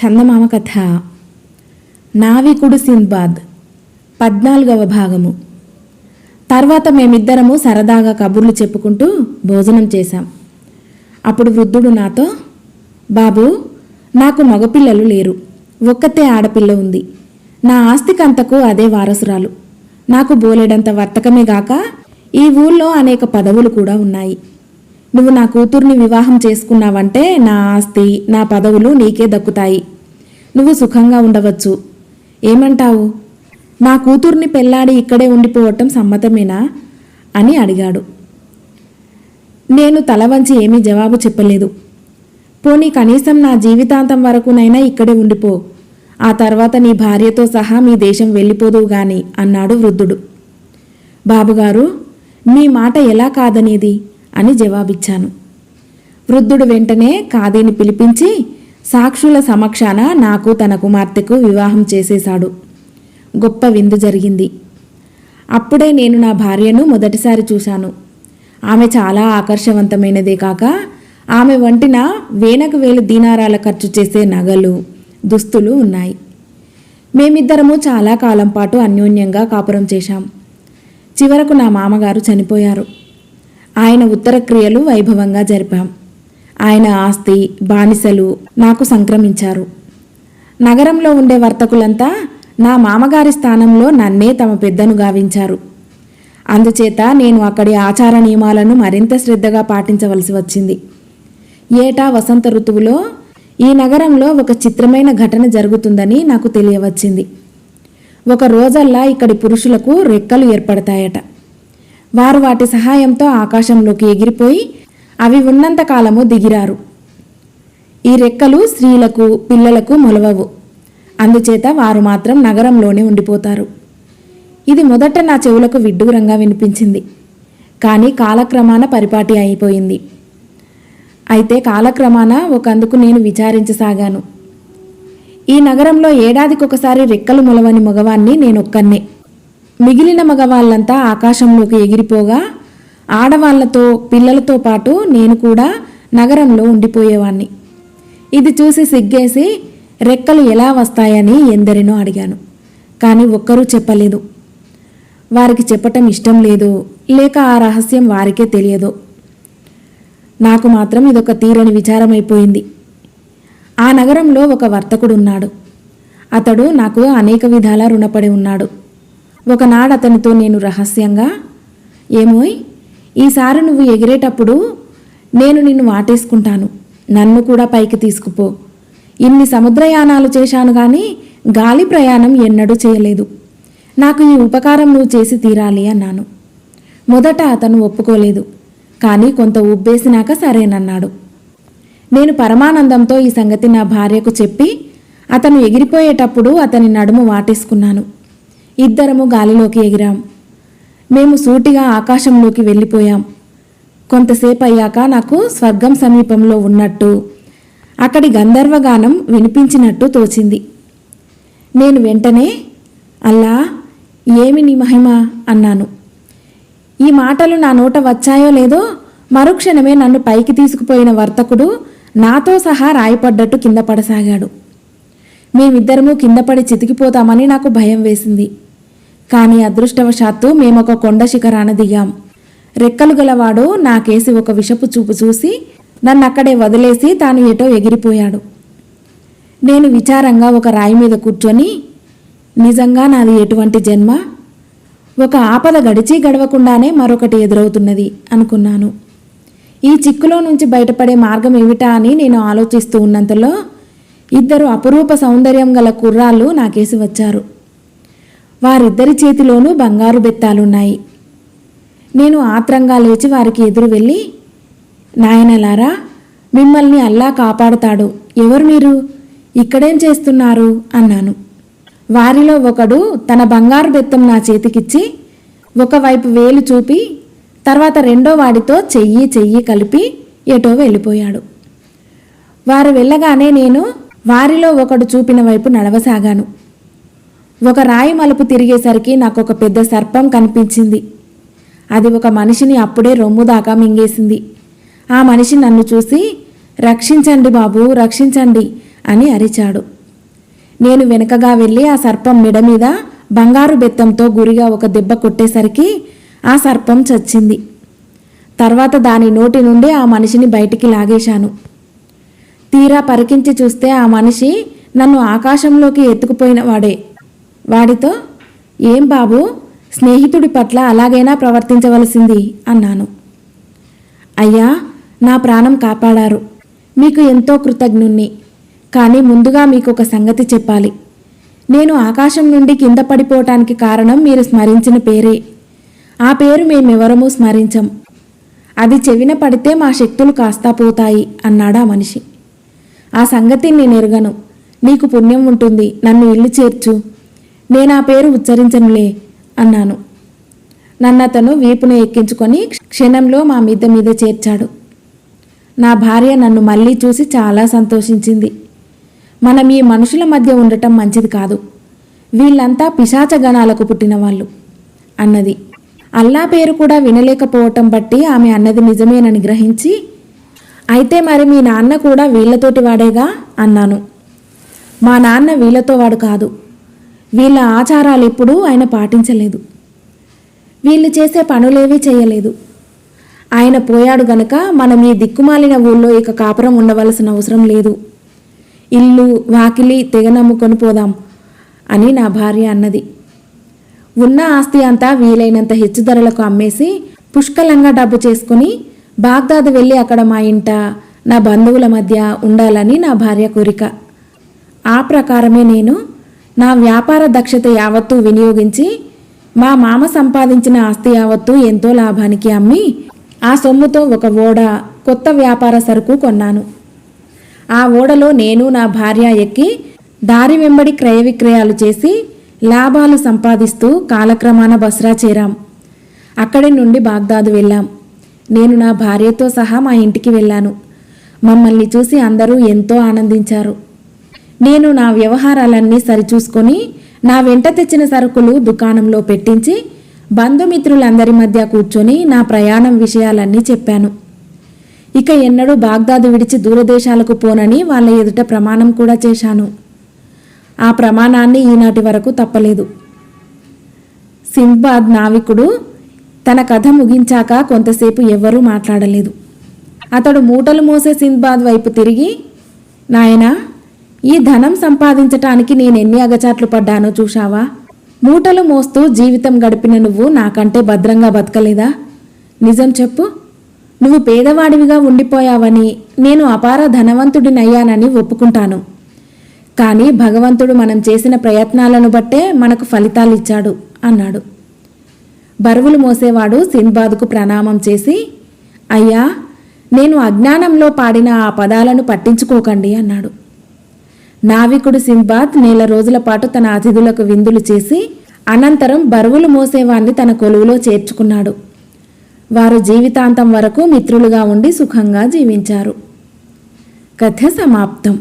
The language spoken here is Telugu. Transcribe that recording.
చందమామ కథ నావికుడు సింద్బాద్ 14వ భాగము. తర్వాత మేమిద్దరము సరదాగా కబుర్లు చెప్పుకుంటూ భోజనం చేశాం. అప్పుడు వృద్ధుడు నాతో, బాబు, నాకు మగపిల్లలు లేరు, ఒక్కతే ఆడపిల్ల ఉంది. నా ఆస్తికంతకు అదే వారసురాలు. నాకు బోలెడంత వర్తకమే గాక ఈ ఊళ్ళో అనేక పదవులు కూడా ఉన్నాయి. నువ్వు నా కూతుర్ని వివాహం చేసుకున్నావంటే నా ఆస్తి, నా పదవులు నీకే దక్కుతాయి. నువ్వు సుఖంగా ఉండవచ్చు. ఏమంటావు? నా కూతుర్ని పెళ్లాడి ఇక్కడే ఉండిపోవటం సమ్మతమేనా అని అడిగాడు. నేను తల వంచి ఏమీ జవాబు చెప్పలేదు. పోనీ కనీసం నా జీవితాంతం వరకునైనా ఇక్కడే ఉండిపో, ఆ తర్వాత నీ భార్యతో సహా మీ దేశం వెళ్ళిపోదువు గాని అన్నాడు వృద్ధుడు. బాబుగారు, మీ మాట ఎలా కాదనేది అని జవాబిచ్చాను. వృద్ధుడు వెంటనే ఖాదీని పిలిపించి సాక్షుల సమక్షాన నాకు తన కుమార్తెకు వివాహం చేసేశాడు. గొప్ప విందు జరిగింది. అప్పుడే నేను నా భార్యను మొదటిసారి చూశాను. ఆమె చాలా ఆకర్షవంతమైనదే కాక ఆమె వంటిన వేలకు వేలు దీనారాల ఖర్చు చేసే నగలు, దుస్తులు ఉన్నాయి. మేమిద్దరము చాలా కాలం పాటు అన్యోన్యంగా కాపురం చేశాం. చివరకు నా మామగారు చనిపోయారు. ఆయన ఉత్తర క్రియలు వైభవంగా జరిపాం. ఆయన ఆస్తి, బానిసలు నాకు సంక్రమించారు. నగరంలో ఉండే వర్తకులంతా నా మామగారి స్థానంలో నన్నే తమ పెద్దను గావించారు. అందుచేత నేను అక్కడి ఆచార నియమాలను మరింత శ్రద్ధగా పాటించవలసి వచ్చింది. ఏటా వసంత ఋతువులో ఈ నగరంలో ఒక చిత్రమైన ఘటన జరుగుతుందని నాకు తెలియవచ్చింది. ఒక రోజల్లా ఇక్కడి పురుషులకు రెక్కలు ఏర్పడతాయట. వారు వాటి సహాయంతో ఆకాశంలోకి ఎగిరిపోయి అవి ఉన్నంతకాలము దిగిరారు. ఈ రెక్కలు స్త్రీలకు, పిల్లలకు మొలవవు. అందుచేత వారు మాత్రం నగరంలోనే ఉండిపోతారు. ఇది మొదట నా చెవులకు విడ్డూరంగా వినిపించింది. కానీ కాలక్రమాన పరిపాటి అయిపోయింది. అయితే కాలక్రమాన ఒకందుకు నేను విచారించసాగాను. ఈ నగరంలో ఏడాదికొకసారి రెక్కలు మొలవని మగవాణ్ణి నేనొక్కన్నే. మిగిలిన మగవాళ్ళంతా ఆకాశంలోకి ఎగిరిపోగా ఆడవాళ్లతో, పిల్లలతో పాటు నేను కూడా నగరంలో ఉండిపోయేవాణ్ణి. ఇది చూసి సిగ్గేసి రెక్కలు ఎలా వస్తాయని ఎందరినో అడిగాను. కానీ ఒక్కరూ చెప్పలేదు. వారికి చెప్పటం ఇష్టం లేదు, లేక ఆ రహస్యం వారికే తెలియదు. నాకు మాత్రం ఇదొక తీరని విచారమైపోయింది. ఆ నగరంలో ఒక వర్తకుడున్నాడు. అతడు నాకు అనేక విధాలా రుణపడి ఉన్నాడు. ఒకనాడు అతనితో నేను రహస్యంగా, ఏమోయ్, ఈసారి నువ్వు ఎగిరేటప్పుడు నేను నిన్ను వాటేసుకుంటాను, నన్ను కూడా పైకి తీసుకుపో. ఇన్ని సముద్రయానాలు చేశాను కానీ గాలి ప్రయాణం ఎన్నడూ చేయలేదు. నాకు ఈ ఉపకారం నువ్వు చేసి తీరాలి అన్నాను. మొదట అతను ఒప్పుకోలేదు. కానీ కొంత ఉబ్బేసినాక సరేనన్నాడు. నేను పరమానందంతో ఈ సంగతి నా భార్యకు చెప్పి అతను ఎగిరిపోయేటప్పుడు అతని నడుము వాటేసుకున్నాను. ఇద్దరము గాలిలోకి ఎగిరాం. మేము సూటిగా ఆకాశంలోకి వెళ్ళిపోయాం. కొంతసేపు అయ్యాక నాకు స్వర్గం సమీపంలో ఉన్నట్టు, అక్కడి గంధర్వగానం వినిపించినట్టు తోచింది. నేను వెంటనే, అల్లా, ఏమి నీ మహిమ అన్నాను. ఈ మాటలు నా నోట వచ్చాయో లేదో మరుక్షణమే నన్ను పైకి తీసుకుపోయిన వర్తకుడు నాతో సహా రాయిపడ్డట్టు కింద పడసాగాడు. మేమిద్దరము కిందపడి చితికిపోతామని నాకు భయం వేసింది. కానీ అదృష్టవశాత్తు మేమొక కొండ శిఖరాన దిగాం. రెక్కలు గలవాడు నాకేసి ఒక విషపు చూపు చూసి నన్నక్కడే వదిలేసి తాను ఎటో ఎగిరిపోయాడు. నేను విచారంగా ఒక రాయి మీద కూర్చొని, నిజంగా నాది ఎటువంటి జన్మ? ఒక ఆపద గడిచి గడవకుండానే మరొకటి ఎదురవుతున్నది అనుకున్నాను. ఈ చిక్కులో నుంచి బయటపడే మార్గం ఏమిటా అని నేను ఆలోచిస్తూ ఉన్నంతలో ఇద్దరు అపురూప సౌందర్యం గల కుర్రాళ్ళు నాకేసి వచ్చారు. వారిద్దరి చేతిలోనూ బంగారు బెత్తాలున్నాయి. నేను ఆత్రంగా లేచి వారికి ఎదురు వెళ్ళి, నాయనలారా, మిమ్మల్ని అల్లా కాపాడుతాడు. ఎవరు మీరు? ఇక్కడేం చేస్తున్నారు అన్నాను. వారిలో ఒకడు తన బంగారు బెత్తం నా చేతికిచ్చి ఒకవైపు వేలు చూపి తర్వాత రెండో వాడితో చెయ్యి కలిపి ఎటో వెళ్ళిపోయాడు. వారు వెళ్ళగానే నేను వారిలో ఒకడు చూపిన వైపు నడవసాగాను. ఒక రాయి మలుపు తిరిగేసరికి నాకు ఒక పెద్ద సర్పం కనిపించింది. అది ఒక మనిషిని అప్పుడే రొమ్ము దాకా మింగేసింది. ఆ మనిషి నన్ను చూసి, రక్షించండి బాబూ, రక్షించండి అని అరిచాడు. నేను వెనకగా వెళ్ళి ఆ సర్పం మెడ మీద బంగారు బెత్తంతో గురిగా ఒక దెబ్బ కొట్టేసరికి ఆ సర్పం చచ్చింది. తర్వాత దాని నోటి నుండి ఆ మనిషిని బయటికి లాగేశాను. తీరా పరికించి చూస్తే ఆ మనిషి నన్ను ఆకాశంలోకి ఎత్తుకుపోయిన వాడే. వాడితో, ఏం బాబు, స్నేహితుడి పట్ల అలాగైనా ప్రవర్తించవలసింది అన్నాను. అయ్యా, నా ప్రాణం కాపాడారు. మీకు ఎంతో కృతజ్ఞుణ్ణి. కానీ ముందుగా మీకు ఒక సంగతి చెప్పాలి. నేను ఆకాశం నుండి కింద పడిపోవటానికి కారణం మీరు స్మరించిన పేరే. ఆ పేరు మేమెవరమూ స్మరించం. అది చెవిన పడితే మా శక్తులు కాస్తా పోతాయి అన్నాడా మనిషి. ఆ సంగతి నేను ఎరుగను. నీకు పుణ్యం ఉంటుంది, నన్ను ఇల్లు చేర్చు. నేను ఆ పేరు ఉచ్చరించనులే అన్నాను. నన్నతను వీపును ఎక్కించుకొని క్షణంలో మా మిద్దె మీద చేర్చాడు. నా భార్య నన్ను మళ్ళీ చూసి చాలా సంతోషించింది. మనం ఈ మనుషుల మధ్య ఉండటం మంచిది కాదు. వీళ్ళంతా పిశాచగణాలకు పుట్టినవాళ్ళు అన్నది. అల్లా పేరు కూడా వినలేకపోవటం బట్టి ఆమె అన్నది నిజమేనని గ్రహించి, అయితే మరి మీ నాన్న కూడా వీళ్లతోటి వాడేగా అన్నాను. మా నాన్న వీళ్ళతో వాడు కాదు. వీళ్ళ ఆచారాలు ఎప్పుడూ ఆయన పాటించలేదు. వీళ్ళు చేసే పనులేవీ చేయలేదు. ఆయన పోయాడు గనక మనం ఈ దిక్కుమాలిన ఊళ్ళో ఇక కాపురం ఉండవలసిన అవసరం లేదు. ఇల్లు వాకిలి తెగ నమ్ముకొని పోదాం అని నా భార్య అన్నది. ఉన్న ఆస్తి అంతా వీలైనంత హెచ్చు ధరలకు అమ్మేసి పుష్కలంగా డబ్బు చేసుకుని బాగ్దాదు వెళ్ళి అక్కడ మా ఇంట నా బంధువుల మధ్య ఉండాలని నా భార్య కోరిక. ఆ ప్రకారమే నేను నా వ్యాపార దక్షత యావత్తూ వినియోగించి మా మామ సంపాదించిన ఆస్తి యావత్తూ ఎంతో లాభానికి అమ్మి ఆ సొమ్ముతో ఒక ఓడ, కొత్త వ్యాపార సరుకు కొన్నాను. ఆ ఓడలో నేను నా భార్య ఎక్కి దారి వెంబడి క్రయ విక్రయాలు చేసి లాభాలు సంపాదిస్తూ కాలక్రమాన బస్రా చేరాం. అక్కడి నుండి బాగ్దాదు వెళ్ళాం. నేను నా భార్యతో సహా మా ఇంటికి వెళ్ళాను. మమ్మల్ని చూసి అందరూ ఎంతో ఆనందించారు. నేను నా వ్యవహారాలన్నీ సరిచూసుకొని నా వెంట తెచ్చిన సరుకులు దుకాణంలో పెట్టించి బంధుమిత్రులందరి మధ్య కూర్చొని నా ప్రయాణం విషయాలన్నీ చెప్పాను. ఇక ఎన్నడూ బాగ్దాదు విడిచి దూరదేశాలకు పోనని వాళ్ళ ఎదుట ప్రమాణం కూడా చేశాను. ఆ ప్రమాణాన్ని ఈనాటి వరకు తప్పలేదు. సింద్బాద్ నావికుడు తన కథ ముగించాక కొంతసేపు ఎవ్వరూ మాట్లాడలేదు. అతడు మూటలు మోసే సింద్బాద్ వైపు తిరిగి, నాయనా, ఈ ధనం సంపాదించటానికి నేనెన్ని అగచాట్లు పడ్డానో చూశావా? మూటలు మోస్తూ జీవితం గడిపిన నువ్వు నాకంటే భద్రంగా బతకలేదా? నిజం చెప్పు. నువ్వు పేదవాడివిగా ఉండిపోయావని, నేను అపార ధనవంతుడినయ్యానని ఒప్పుకుంటాను. కానీ భగవంతుడు మనం చేసిన ప్రయత్నాలను బట్టే మనకు ఫలితాలిచ్చాడు అన్నాడు. బరువులు మోసేవాడు సింద్బాద్కు ప్రణామం చేసి, అయ్యా, నేను అజ్ఞానంలో పాడిన ఆ పదాలను పట్టించుకోకండి అన్నాడు. నావికుడు సింద్బాద్ నెల రోజుల పాటు తన అతిథులకు విందులు చేసి అనంతరం బరువులు మోసేవాణ్ణి తన కొలువులో చేర్చుకున్నాడు. వారు జీవితాంతం వరకు మిత్రులుగా ఉండి సుఖంగా జీవించారు. కథ సమాప్తం.